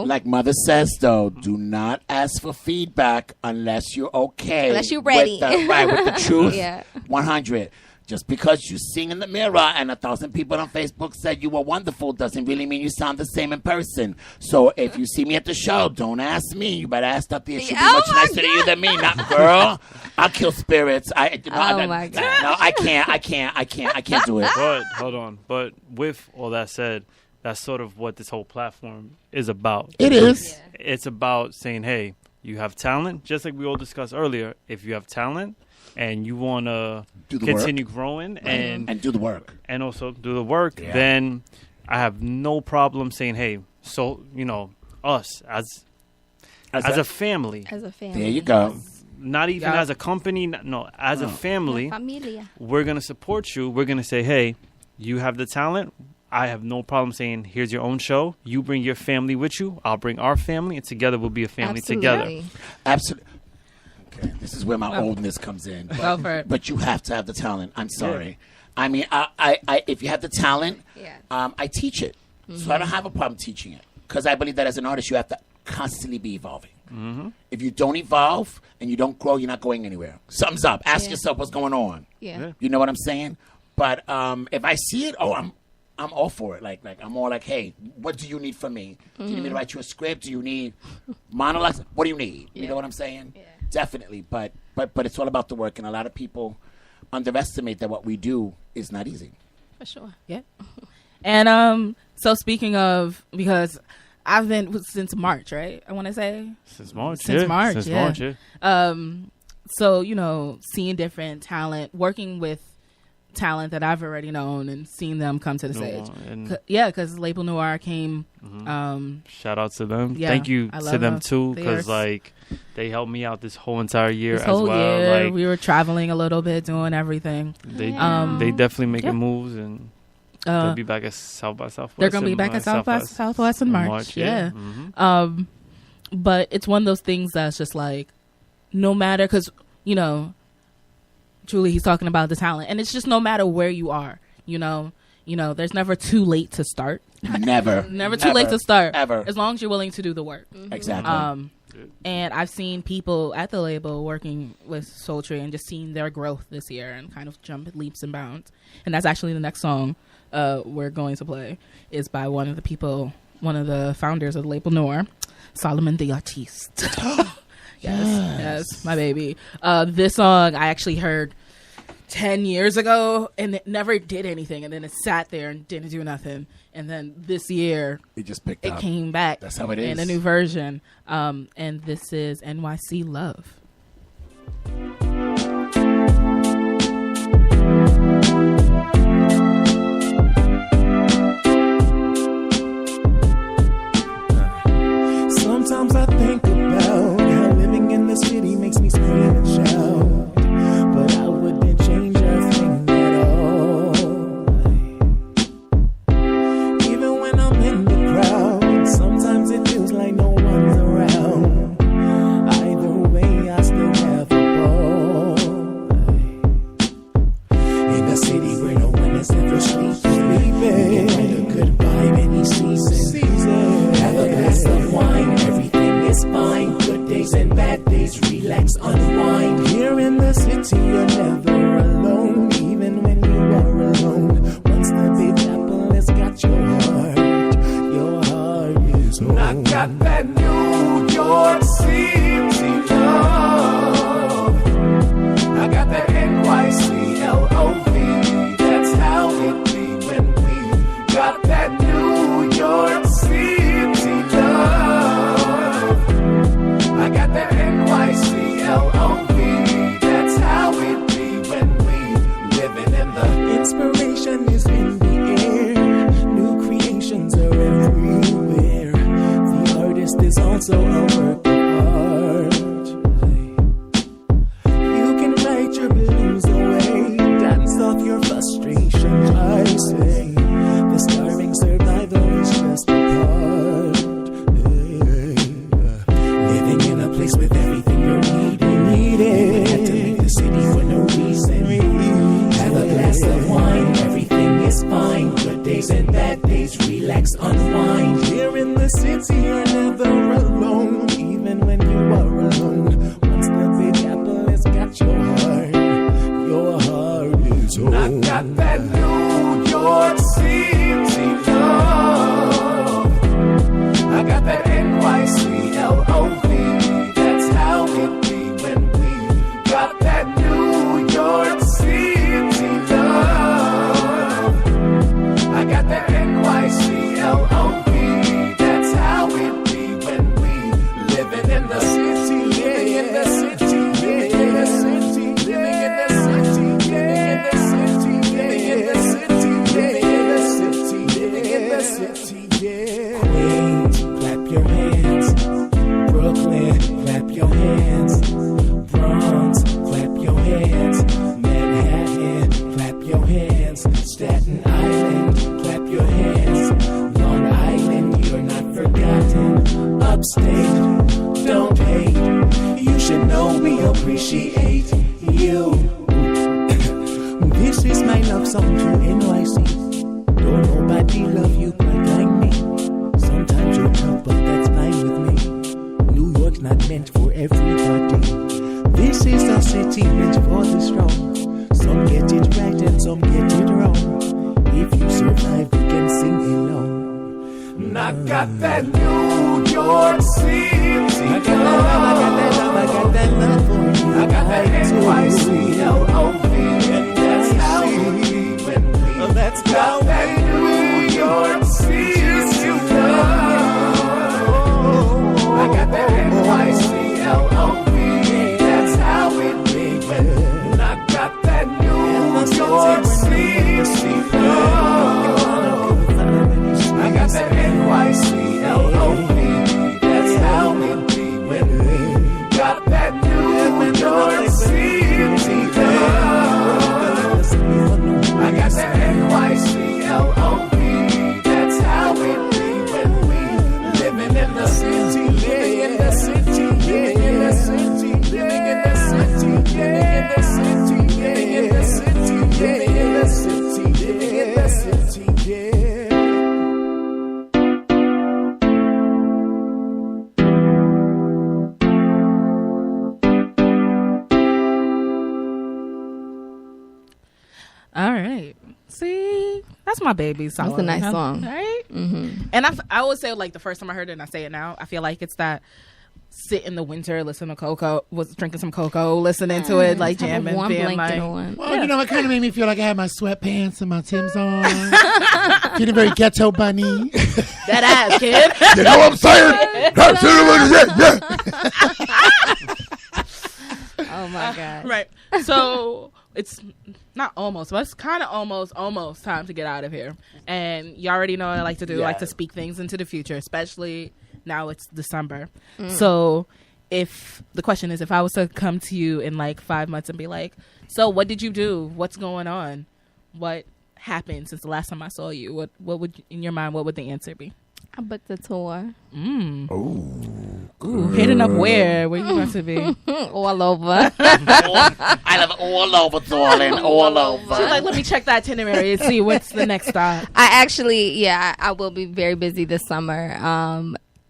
Like Mother says, though, do not ask for feedback unless you're okay. Unless you're ready. With the truth. Yeah. 100. Just because you sing in the mirror and 1,000 people on Facebook said you were wonderful doesn't really mean you sound the same in person. So if you see me at the show, don't ask me. You better ask Tatiana. She'll be Oh much my nicer to you than me. Not girl. I'll kill spirits. my God. No, I can't do it. But, hold on. But with all that said, that's sort of what this whole platform is about. It is. It's about saying, hey, you have talent, just like we all discussed earlier. If you have talent and you want to Do the continue growing And do the work. and also do the work, Yeah. then I have no problem saying, hey, so, us as a family, as a family. There you go. not even Yeah. as a company, no, as a family, Familia. we're going to support you. We're going to say, hey, you have the talent. I have no problem saying, here's your own show. You bring your family with you. I'll bring our family, and together we'll be a family together. Absolutely. Absolutely. Okay, this is where my oldness comes in. Go for it. But you have to have the talent. I'm sorry. I mean, I if you have the talent, Yeah. I teach it. So I don't have a problem teaching it because I believe that as an artist, you have to constantly be evolving. If you don't evolve and you don't grow, you're not going anywhere. Something's up. Ask Yeah. yourself what's going on. Yeah. You know what I'm saying? But if I see it, I'm all for it. Like I'm all like, hey, what do you need from me? Do you need me to write you a script? Do you need monologues? What do you need? You know what I'm saying? Yeah. Definitely. But it's all about the work, and a lot of people underestimate that what we do is not easy. for sure. Yeah. And so speaking of, because I've been since March, right? I want to say Since March. Since yeah. March, Since yeah. March, yeah. So, you know, seeing different talent, working with talent that I've already known and seeing them come to the stage. And Yeah, because Label Noir came. shout out to them. Yeah, Thank you I to love them them. too, They because are- like they helped me out this whole entire year This as whole well. year, Like we were traveling a little bit, doing everything. they Yeah. they definitely making Yeah. moves, and they'll Uh, be back at South by Southwest. they're going to be in, back at Southwest in March. Yeah. Mhm. But it's one of those things that's just like, no matter, because, you know, truly he's talking about the talent, and it's just no matter where you are, you know, there's never too late to start. Never. Never too late to start. Ever. As long as you're willing to do the work. Exactly. And I've seen people at the label working with Souletri and just seeing their growth this year and kind of jump leaps and bounds. And that's actually the next song we're going to play is by one of the founders of the label Noir, Solomon the Artiste. Yes, my baby. This song I actually heard 10 years ago and it never did anything, and then it sat there and didn't do nothing, and then this year It just picked it up. came back. That's how it in is. a new version. And this is NYC Love. Sometimes I think about how living in the city makes me scream and shout, but I wouldn't change a thing at all. Even when I'm in the crowd, sometimes it feels like no one's around. Either way, I still have a ball. In a city where no one is ever sleeping, you can find a good vibe any season. Have a glass of wine, everything is fine. Good days and bad days, relax, unwind. Here in the city, you're never alone, even when you are alone. Once the Big Apple has got your heart is home. I got that New York City love. I got that NYC LOV. That's how it be when we got that New York City love. I got that NYC LOV. That's how it be when we living in the. Inspiration is in the air. New creations are everywhere. The artist is also a work of art. You can write your blues away, dance off your frustrations, I say. The starving survival is just a part. Living in a place with everything you're needed. Had to leave the city for no reason. Have a glass of wine, everything is fine. Good days and bad days, relax, unwind. Here in the city, you're never alone, even when you are alone. Once the Big Apple has got your heart is home. I got that New York City love. I got that NYC LOV. That's how it be when we got that New York City love. I got that NYC LOV. That's how it be when we living in the city, living in the city, living in the city, living in the city, living in the city, living in the city, living in the city, living in the city, yeah. Queens, clap your hands. Brooklyn, clap your hands. Bronx, clap your hands. Manhattan, clap your hands. Staten Island, clap your hands. Long Island, you're not forgotten. Upstate, don't hate. You should know we appreciate you. This is my love song to NYC. Don't nobody love you quite like me. Sometimes you're tough, but that's fine with me. New York's not meant for everybody. This is a city meant for the strong. Some get it right and some get it wrong. If you survive, you can sing along. And I got that New York City love. I got that love for you. I got that NYC LOV. And that's how we when we Let's go. That New York City love. I got that NYCLOV. That's how it be. And I got that New York City love. I got that NYCLOV. That's how it be when we got that New York City love. I got that NYCLOV. That's how it be when we living in the city, living in the city, living in the city, living in the city, living in the city, living in the city, living in the city, living in the city, yeah. All right. See, that's my baby song. That's a nice song. Right? Mm-hmm. And I always say, like, the first time I heard it, and I say it now, I feel like it's that sit in the winter, listen to cocoa, was drinking some cocoa, listening to it, like jamming, warm being blanket like, on. Well, you know, it kind of made me feel like I had my sweatpants and my Timbs on. Feeling very ghetto bunny. that ass, kid. You know what I'm saying? Oh my god. Right. So it's not almost, but it's kind of almost time to get out of here. And you already know what I like to do. I like to speak things into the future, especially now it's December. So if the question is, if I was to come to you in like 5 months and be like, so what did you do? What's going on? What happened since the last time I saw you? What would, in your mind, what would the answer be? I booked the tour. Ooh, hitting up where you want to be? All over. I live all over, darling, all over. She's like, let me check the itinerary and see what's the next stop. I actually, I will be very busy this summer.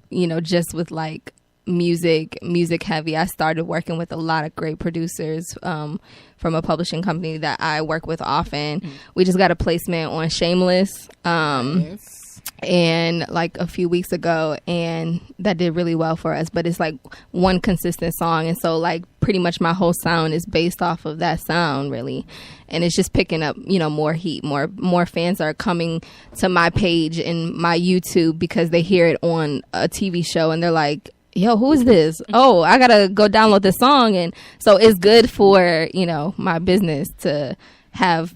You know, just with like music heavy. I started working with a lot of great producers from a publishing company that I work with often. We just got a placement on Shameless. Nice. And like a few weeks ago, and that did really well for us, but it's like one consistent song, and so like pretty much my whole sound is based off of that sound, really, and it's just picking up, you know, more heat. More fans are coming to my page and my YouTube because they hear it on a TV show and they're like, yo, who is this? Oh, I gotta go download this song. And so it's good for, you know, my business to have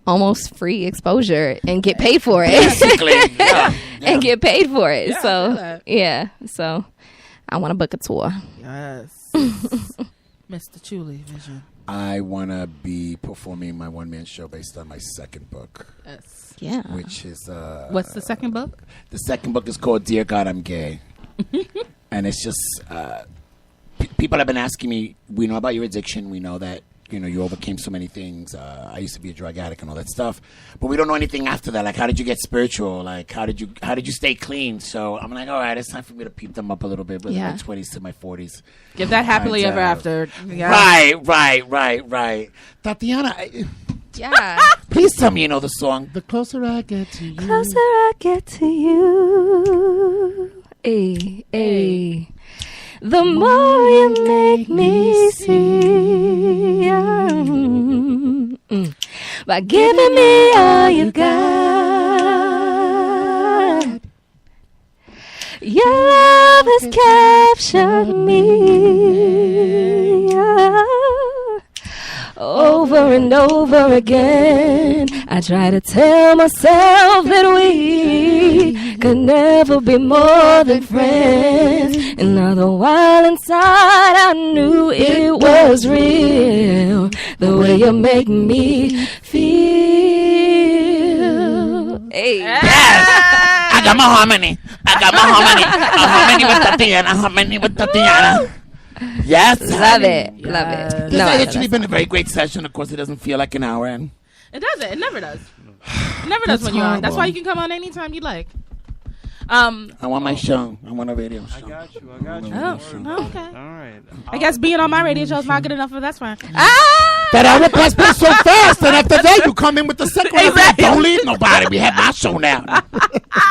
almost free exposure and get paid for it. Basically, and get paid for it. Yeah, I feel So that. so I want to book a tour. Yes. Mr. Chuli Vision. I want to be performing my one-man show based on my second book, Yes. Yeah. which is... What's the second book? The second book is called Dear God, I'm Gay. And it's just... people have been asking me, we know about your addiction. We know that, you know, you overcame so many things. I used to be a drug addict and all that stuff. But we don't know anything after that. Like, how did you get spiritual? Like, how did you stay clean? So I'm like, all right, it's time for me to peep them up a little bit with my 20s to my 40s. Give that happily ever after. Yeah. Right. Tatiana, Yeah. please tell me you know the song. The closer I get to you. Closer I get to you. Ay. The more you make me see, by giving me all you got. Your love has captured me. Over and over again, I try to tell myself that we could never be more than friends. And all the while inside I knew it was real, the way you make me feel. Hey. Yes! I got my harmony. A harmony with Tatiana. Yes. Love it. Yes. Love it. This No, has actually been a very great session. Of course, it doesn't feel like an hour. And It doesn't. It never does. It never does when you're on. That's why you can come on anytime you like. I want my show. I want a radio show. I got you. Oh, okay. All right. I guess being on my radio show is not good enough, but that's fine. That hour passed by so fast, and after that, you come in with the second one. Don't leave nobody. We have my show now.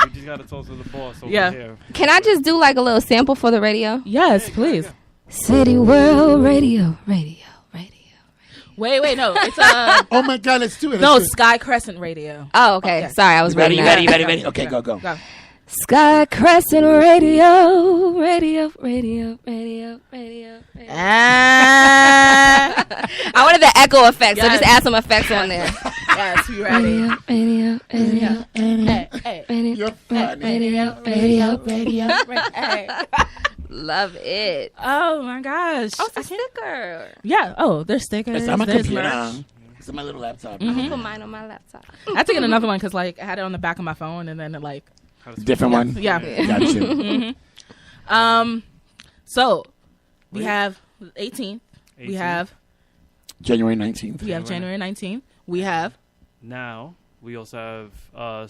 We just got to toast to the boss over Yeah. here. Can I just do like a little sample for the radio? Yes, please. City World Radio. Wait, no. It's Oh my God, let's do it. no Let's do it. Sky Crescent Radio. Oh, okay. Yeah. Sorry, I was Ready, ready. ready. Okay, go. Go. Sky Crescent Radio, radio. Ah. I wanted the echo effect, so Yes. just add some effects on there. Yes, we ready. Radio. Hey. You're funny. Hey. Love it. Oh my gosh. Oh, it's a sticker. Yeah. Oh, there's stickers. It's on my there's computer. merch. It's on my little laptop. Put mine on my laptop. I had to get another one because like I had it on the back of my phone and then it like Different one. yeah. Got you. So we have 18th. We 18th. have January 19th. January 19th. We have Now we also have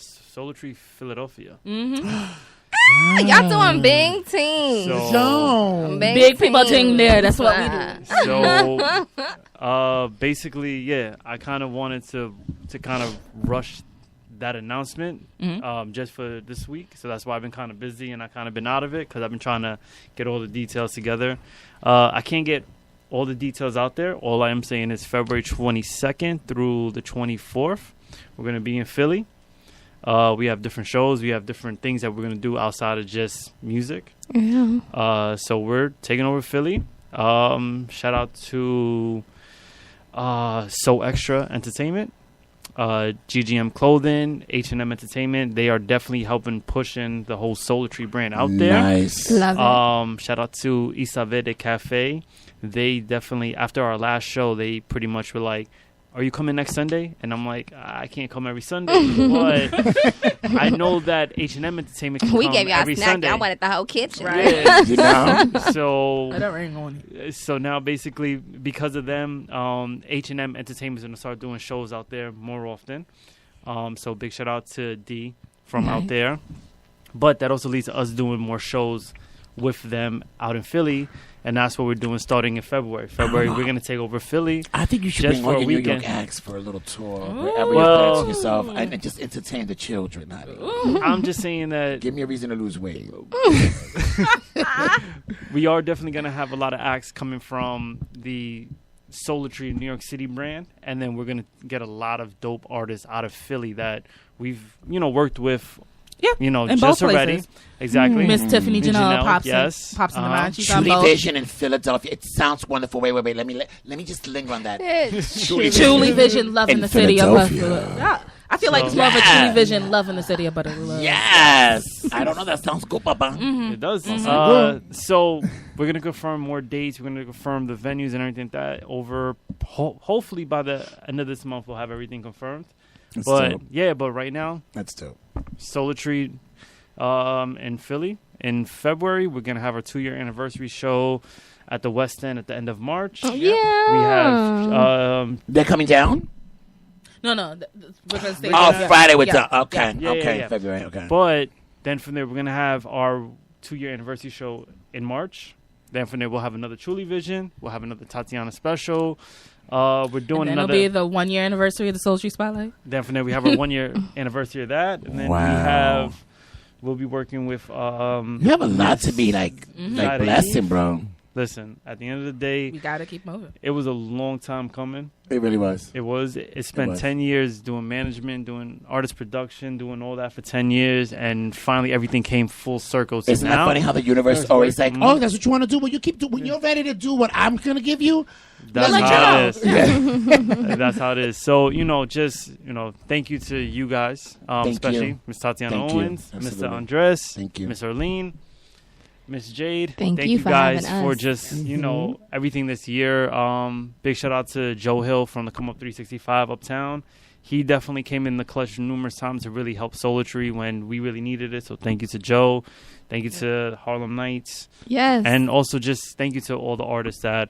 Souletri Philadelphia. Y'all doing big teams. So, big people ting there. That's what we do. Basically, yeah, I kind of wanted to kind of rush that announcement just for this week. So that's why I've been kind of busy and I kind of been out of it because I've been trying to get all the details together. I can't get all the details out there. All I am saying is February 22nd through the 24th. We're going to be in Philly. We have different shows. We have different things that we're going to do outside of just music. Yeah. So we're taking over Philly. Shout out to So Extra Entertainment, GGM Clothing, H&M Entertainment. They are definitely helping pushing the whole Souletri brand out there. Nice. Love it. Shout out to Isa Verde Cafe. They definitely, after our last show, they pretty much were like, are you coming next Sunday? And I'm like, I can't come every Sunday, but I know that H&M Entertainment can We come gave y'all every a snack. Sunday. Y'all wanted the whole kitchen. Yeah. You know? So That ain't on. so now basically because of them, H&M Entertainment is going to start doing shows out there more often. So big shout out to D from out there. But that also leads to us doing more shows with them out in Philly. And that's what we're doing starting in February. We're going to take over Philly. I think you should Just bring for all a your New weekend. York acts for a little tour. Wherever Well- you fancy yourself. And just entertain the children, honey. I'm just saying that Give me a reason to lose weight. we are definitely going to have a lot of acts coming from the Souletri New York City brand. And then we're going to get a lot of dope artists out of Philly that we've, worked with. Yeah, in both just already. places. Exactly. Miss Tiffany Janelle pops yes. pops in the mind. She's on Julie both. Vision in Philadelphia. It sounds wonderful. Wait. Let me just linger on that. Julie Vision loving In the city of Philadelphia. Buffalo. Yeah, I feel like it's more of a Yeah. Julie Vision loving the city of Buffalo. Yes. I don't know. That sounds good, Papa. It does. So we're going to confirm more dates. We're going to confirm the venues and everything like that over. Hopefully by the end of this month, we'll have everything confirmed. That's But dope. yeah, but right now, That's dope. Souletri in Philly. In February, we're going to have our 2-year anniversary show at the West End at the end of March. Yeah. We have They're coming down? No, we're gonna stay. Oh, there. Friday with Yeah. the... Okay. Yeah, okay. yeah. February. Okay. But then from there, we're going to have our 2-year anniversary show in March. Then from there, we'll have another Truly Vision. We'll have another Tatiana special. We're doing And then another... it'll be the 1-year anniversary of the Souletri Spotlight. Then from there, we have our 1-year anniversary of that. And then Wow. we'll be working with... You have a lot to be like Friday. blessing, bro. Listen, at the end of the day, We gotta keep moving. it was a long time coming. It really was. It spent was. 10 years doing management, doing artist production, doing all that for 10 years, and finally everything came full circle. So Isn't now, that funny how the universe always like, Mhm. oh, that's what you want to do? Well, you keep doing. When you're ready to do what I'm going to give you, that's let how you it is. know. That's how it is. So, thank you to you guys, Thank especially you. Miss Tatiana Thank you. Owens, Mr. Absolutely. Andres, Thank you. Miss Arlene, Miss Jade. Thank you you for guys having for us. just, everything this year. Big shout out to Joe Hill from the Come Up 365 Uptown. He definitely came in the clutch numerous times to really help Souletri when we really needed it. So thank you to Joe. Thank you to Harlem Nights. Yes. And also just thank you to all the artists that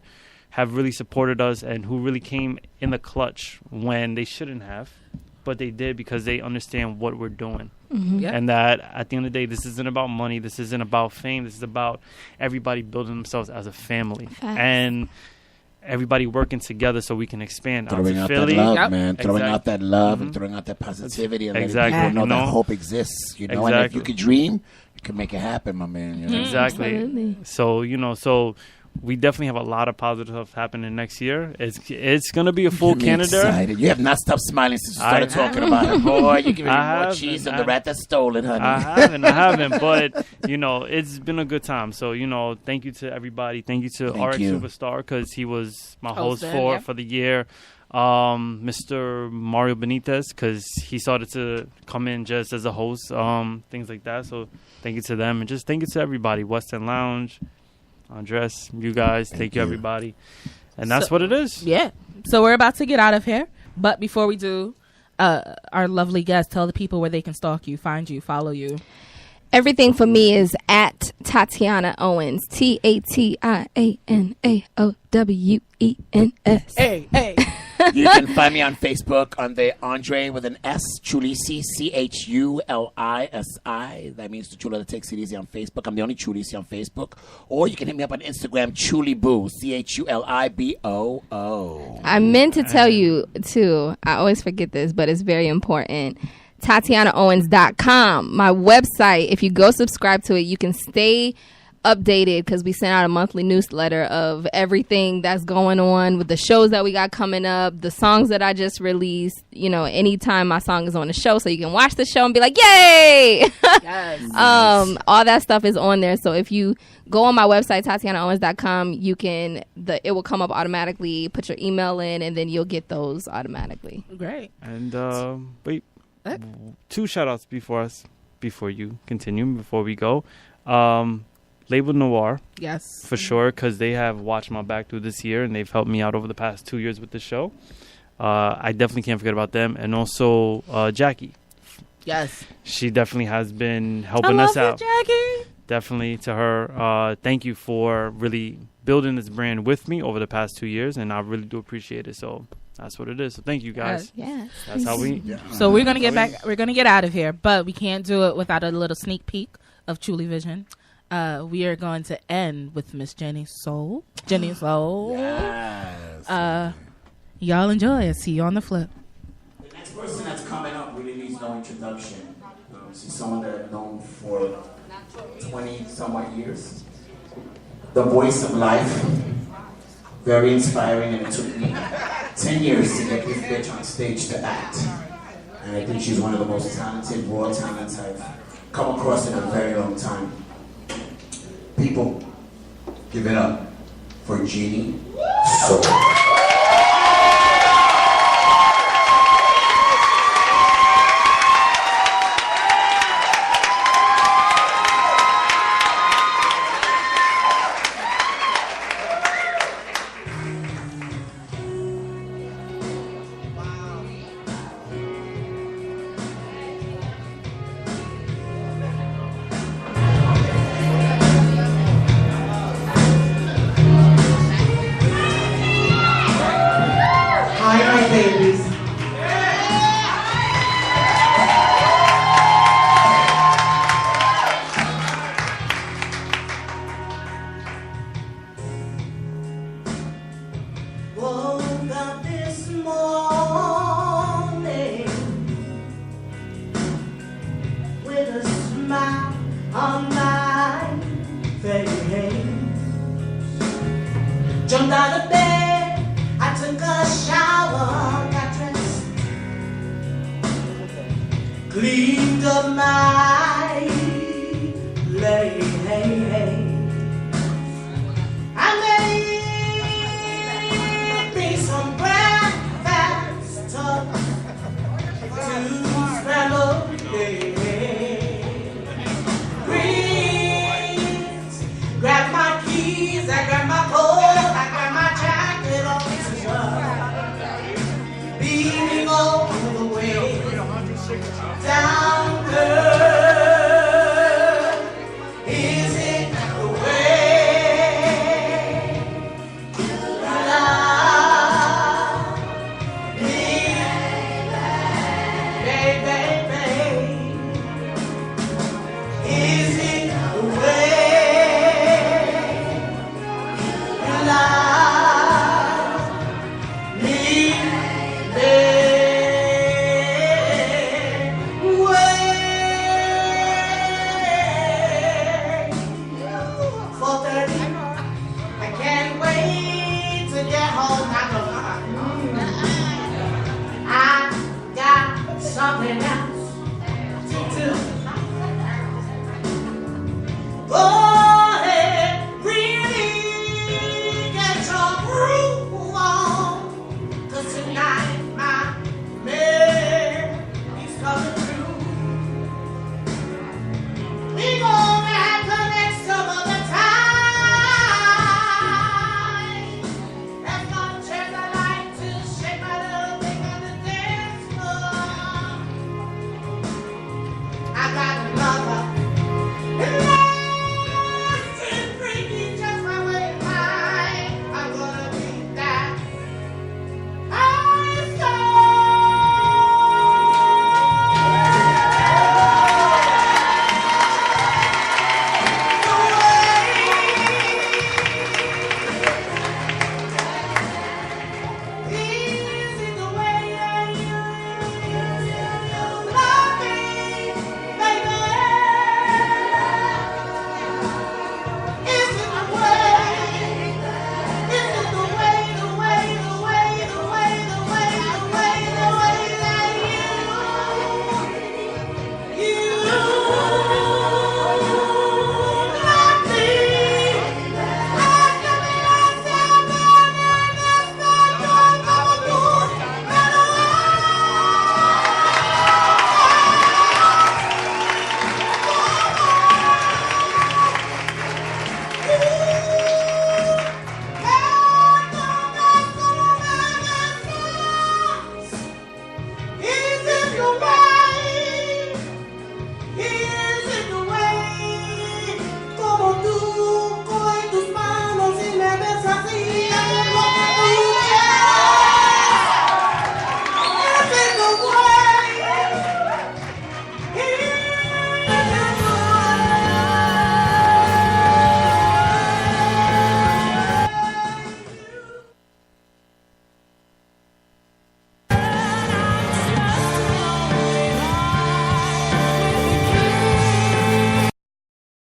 have really supported us and who really came in the clutch when they shouldn't have. But they did because they understand what we're doing. Yeah. And that at the end of the day, this isn't about money. This isn't about fame. This is about everybody building themselves as a family. Facts. And everybody working together so we can expand out Throwing to out Philly. that love, Yep. man. Throwing Exactly. out that love Mhm. and throwing out that positivity and Exactly. letting people know You that know? hope exists. And if Exactly. you could dream, you can make it happen, my man. You know? Exactly. Absolutely. So, so we definitely have a lot of positive stuff happening next year. It's going to be a full Get me Canada. excited. You have not stopped smiling since you started talking about it. Boy, you're giving me more haven't. cheese than the rat that stole it, honey. I haven't. But, it's been a good time. So, thank you to everybody. Thank you to RX you. Superstar because he was my Host host for the year. Mr. Mario Benitez because he started to come in just as a host, things like that. So thank you to them. And just thank you to everybody. West End Lounge, Andres, you guys. Thank you, everybody. And that's what it is. Yeah. So we're about to get out of here. But before we do, our lovely guest, tell the people where they can stalk you, find you, follow you. Everything for me is at Tatiana Owens. TatianaOWENS. Hey. You can find me on Facebook on the Andre with an S, Chulisi, CHULISI. That means the Chula that takes it easy on Facebook. I'm the only Chulisi on Facebook. Or you can hit me up on Instagram, Chuliboo, CHULIBOO. I meant to tell you, too. I always forget this, but it's very important. TatianaOwens.com, my website. If you go subscribe to it, you can stay updated because we send out a monthly newsletter of everything that's going on with the shows that we got coming up, the songs that I just released, anytime my song is on the show, so you can watch the show and be like, yay! Yes. All that stuff is on there. So if you go on my website, TatianaOwens.com, it will come up automatically, put your email in, and then you'll get those automatically. Great. And wait, 2 shout outs before you continue, before we go. Label Noir. Yes. For sure, because they have watched my back through this year and they've helped me out over the past 2 years with the show. I definitely can't forget about them. And also Jackie. Yes. She definitely has been helping us out. Jackie. Definitely to her. Thank you for really building this brand with me over the past 2 years, and I really do appreciate it. So that's what it is. So thank you guys. Yes. That's how we. So we're gonna get back. We're gonna get out of here, but we can't do it without a little sneak peek of Truly Vision. We are going to end with Miss Jenny Soul. Jenny Soul. Yes. Y'all enjoy it. See you on the flip. The next person that's coming up really needs no introduction. She's someone that I've known for 20 somewhat years. The voice of life. Very inspiring, and it took me 10 years to get this bitch on stage to act. And I think she's one of the most talented, raw talents I've come across in a very long time. People, give it up for Jeannie Soul. Jumped out of bed, I took a shower, got dressed, cleaned up my legs.